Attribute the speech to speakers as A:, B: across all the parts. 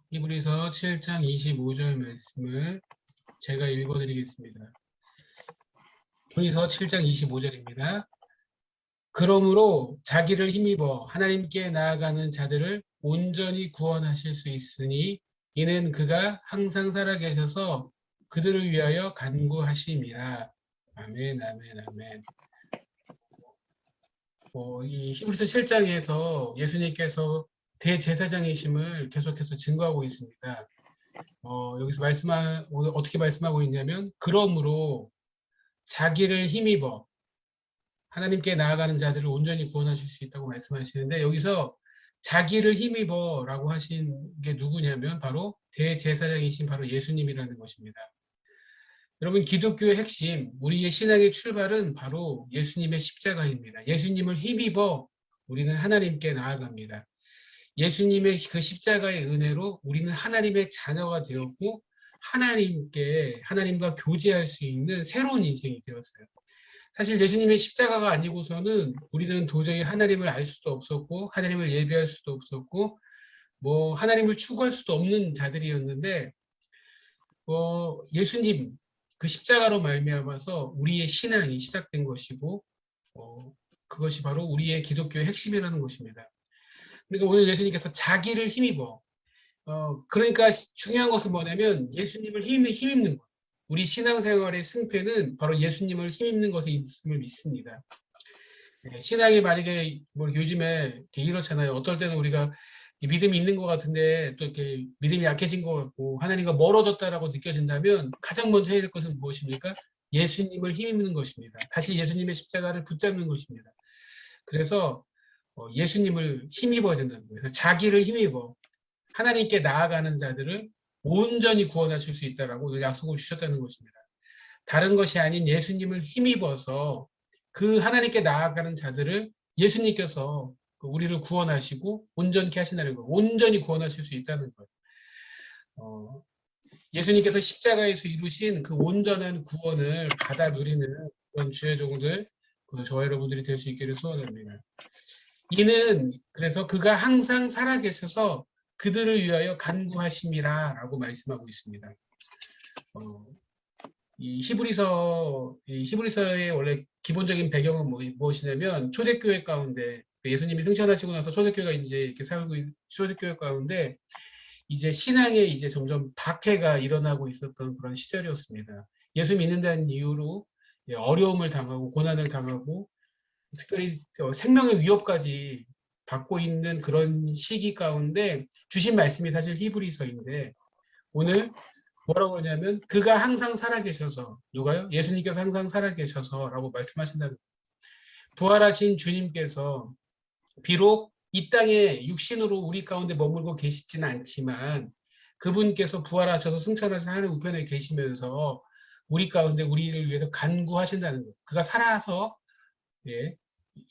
A: 히브리서 7장 25절 말씀을 제가 읽어드리겠습니다. 히브리서 7장 25절입니다. 그러므로 자기를 힘입어 하나님께 나아가는 자들을 온전히 구원하실 수 있으니 이는 그가 항상 살아계셔서 그들을 위하여 간구하심이라. 아멘, 아멘, 아멘. 이 히브리서 7장에서 예수님께서 대제사장이심을 계속해서 증거하고 있습니다. 여기서 오늘 어떻게 말씀하고 있냐면, 그러므로 자기를 힘입어 하나님께 나아가는 자들을 온전히 구원하실 수 있다고 말씀하시는데, 여기서 자기를 힘입어 라고 하신 게 누구냐면 바로 대제사장이신 바로 예수님이라는 것입니다. 여러분, 기독교의 핵심, 우리의 신앙의 출발은 바로 예수님의 십자가입니다. 예수님을 힘입어 우리는 하나님께 나아갑니다. 예수님의 그 십자가의 은혜로 우리는 하나님의 자녀가 되었고 하나님과 교제할 수 있는 새로운 인생이 되었어요. 사실 예수님의 십자가가 아니고서는 우리는 도저히 하나님을 알 수도 없었고 하나님을 예배할 수도 없었고 하나님을 추구할 수도 없는 자들이었는데 예수님 그 십자가로 말미암아서 우리의 신앙이 시작된 것이고 그것이 바로 우리의 기독교의 핵심이라는 것입니다. 그러니까 오늘 예수님께서 자기를 힘입어 그러니까 중요한 것은 뭐냐면 예수님을 힘입는 것. 우리 신앙생활의 승패는 바로 예수님을 힘입는 것에 있음을 믿습니다. 신앙이 만약에 요즘에 이렇잖아요. 어떨 때는 우리가 믿음이 있는 것 같은데 또 이렇게 믿음이 약해진 것 같고 하나님과 멀어졌다라고 느껴진다면 가장 먼저 해야 될 것은 무엇입니까? 예수님을 힘입는 것입니다. 다시 예수님의 십자가를 붙잡는 것입니다. 그래서 예수님을 힘입어야 된다는 거예요. 그래서 자기를 힘입어 하나님께 나아가는 자들을 온전히 구원하실 수 있다라고 약속을 주셨다는 것입니다. 다른 것이 아닌 예수님을 힘입어서 그 하나님께 나아가는 자들을 예수님께서 우리를 구원하시고 온전케 하신다는 거예요. 온전히 구원하실 수 있다는 거예요. 예수님께서 십자가에서 이루신 그 온전한 구원을 받아 누리는 그런 주의 종들, 저와 여러분들이 될 수 있기를 소원합니다. 이는 그래서 그가 항상 살아계셔서 그들을 위하여 간구하심이라 라고 말씀하고 있습니다. 이 히브리서의 원래 기본적인 배경은 무엇이냐면 초대교회 가운데 예수님이 승천하시고 나서 초대교회가 이제 이렇게 살고 있는 초대교회 가운데 이제 신앙에 이제 점점 박해가 일어나고 있었던 그런 시절이었습니다. 예수 믿는다는 이유로 어려움을 당하고 고난을 당하고 특별히 생명의 위협까지 받고 있는 그런 시기 가운데 주신 말씀이 사실 히브리서인데 오늘 뭐라고 그러냐면 그가 항상 살아계셔서 누가요? 예수님께서 항상 살아계셔서라고 말씀하신다는 거예요. 부활하신 주님께서 비록 이 땅에 육신으로 우리 가운데 머물고 계시지는 않지만 그분께서 부활하셔서 승천하신 하늘 우편에 계시면서 우리 가운데 우리를 위해서 간구하신다는 거예요. 그가 살아서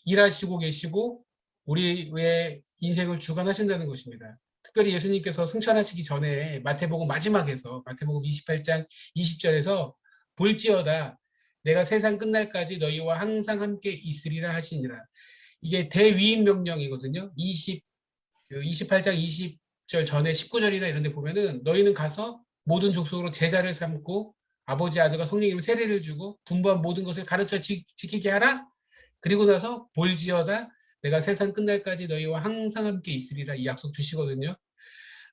A: 일하시고 계시고 우리의 인생을 주관하신다는 것입니다. 특별히 예수님께서 승천하시기 전에 마태복음 마지막에서 마태복음 28장 20절에서 볼지어다 내가 세상 끝날까지 너희와 항상 함께 있으리라 하시니라. 이게 대위임 명령이거든요. 28장 20절 전에 19절이나 이런 데 보면은 너희는 가서 모든 족속으로 제자를 삼고 아버지 아들과 성령님의 세례를 주고 분부한 모든 것을 가르쳐 지키게 하라. 그리고 나서 볼지어다 내가 세상 끝날까지 너희와 항상 함께 있으리라 이 약속 주시거든요.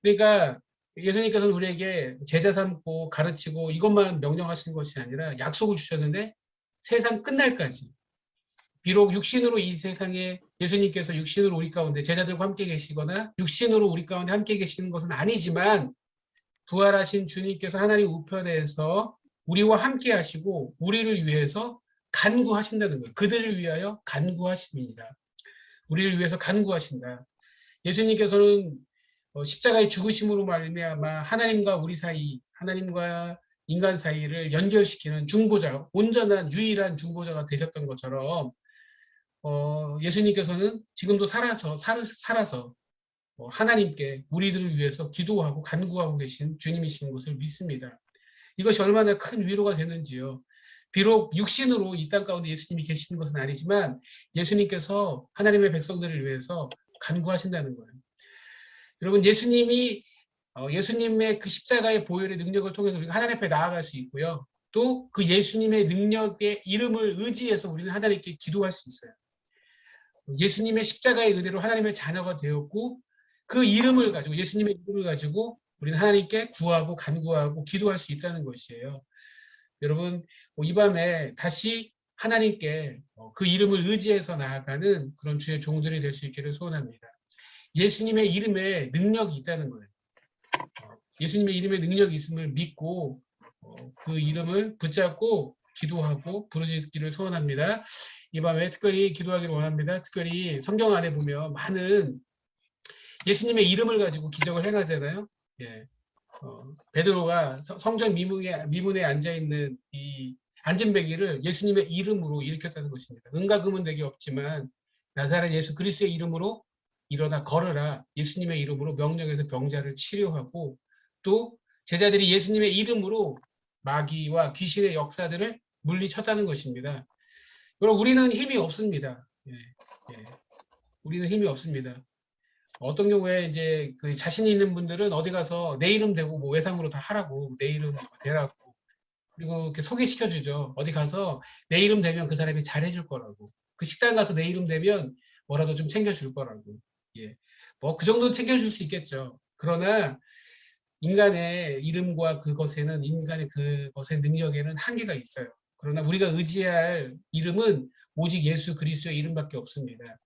A: 그러니까 예수님께서는 우리에게 제자 삼고 가르치고 이것만 명령하신 것이 아니라 약속을 주셨는데 세상 끝날까지 비록 육신으로 이 세상에 예수님께서 육신으로 우리 가운데 제자들과 함께 계시거나 육신으로 우리 가운데 함께 계시는 것은 아니지만 부활하신 주님께서 하나님 우편에서 우리와 함께 하시고 우리를 위해서 간구하신다는 거예요. 그들을 위하여 간구하십니다. 우리를 위해서 간구하신다. 예수님께서는 십자가의 죽으심으로 말미암아 하나님과 우리 사이, 하나님과 인간 사이를 연결시키는 중보자, 온전한 유일한 중보자가 되셨던 것처럼 예수님께서는 지금도 살아서 하나님께 우리들을 위해서 기도하고 간구하고 계신 주님이신 것을 믿습니다. 이것이 얼마나 큰 위로가 되는지요. 비록 육신으로 이 땅 가운데 예수님이 계시는 것은 아니지만 예수님께서 하나님의 백성들을 위해서 간구하신다는 거예요. 여러분 예수님이 예수님의 그 십자가의 보혈의 능력을 통해서 우리가 하나님 앞에 나아갈 수 있고요. 또 그 예수님의 능력의 이름을 의지해서 우리는 하나님께 기도할 수 있어요. 예수님의 십자가의 은혜로 하나님의 자녀가 되었고 그 이름을 가지고 예수님의 이름을 가지고 우리는 하나님께 구하고 간구하고 기도할 수 있다는 것이에요. 여러분 이 밤에 다시 하나님께 그 이름을 의지해서 나아가는 그런 주의 종들이 될 수 있기를 소원합니다. 예수님의 이름에 능력이 있다는 거예요. 예수님의 이름에 능력이 있음을 믿고 그 이름을 붙잡고 기도하고 부르짖기를 소원합니다. 이 밤에 특별히 기도하기를 원합니다. 특별히 성경 안에 보면 많은 예수님의 이름을 가지고 기적을 행하잖아요. 예. 베드로가 성전 미문에 앉아있는 이 안진뱅이를 예수님의 이름으로 일으켰다는 것입니다. 은과 금은 내게 없지만 나사렛 예수 그리스도의 이름으로 일어나 걸어라. 예수님의 이름으로 명령해서 병자를 치료하고 또 제자들이 예수님의 이름으로 마귀와 귀신의 역사들을 물리쳤다는 것입니다. 여러분 우리는 힘이 없습니다. 우리는 힘이 없습니다. 어떤 경우에 이제 그 자신 있는 분들은 어디 가서 내 이름 대고 뭐 외상으로 다 하라고 내 이름 대라고 그리고 이렇게 소개시켜 주죠. 어디 가서 내 이름 대면 그 사람이 잘해줄 거라고 그 식당 가서 내 이름 대면 뭐라도 좀 챙겨줄 거라고 뭐 그 정도 챙겨줄 수 있겠죠. 그러나 인간의 이름과 그것에는 인간의 그것의 능력에는 한계가 있어요. 그러나 우리가 의지할 이름은 오직 예수 그리스도의 이름밖에 없습니다.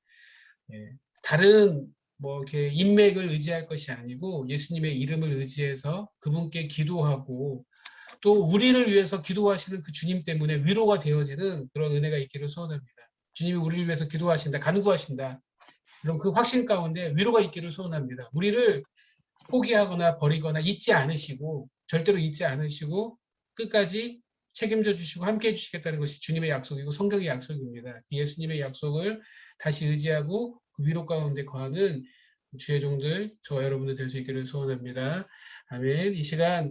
A: 다른 뭐 이렇게 인맥을 의지할 것이 아니고 예수님의 이름을 의지해서 그분께 기도하고 또 우리를 위해서 기도하시는 그 주님 때문에 위로가 되어지는 그런 은혜가 있기를 소원합니다. 주님이 우리를 위해서 기도하신다, 간구하신다. 그럼 그 확신 가운데 위로가 있기를 소원합니다. 우리를 포기하거나 버리거나 잊지 않으시고 절대로 잊지 않으시고 끝까지 책임져 주시고 함께해 주시겠다는 것이 주님의 약속이고 성경의 약속입니다. 예수님의 약속을 다시 의지하고 그 위로 가운데 거하는 주의 종들, 저와 여러분들 될 수 있기를 소원합니다. 아멘. 이 시간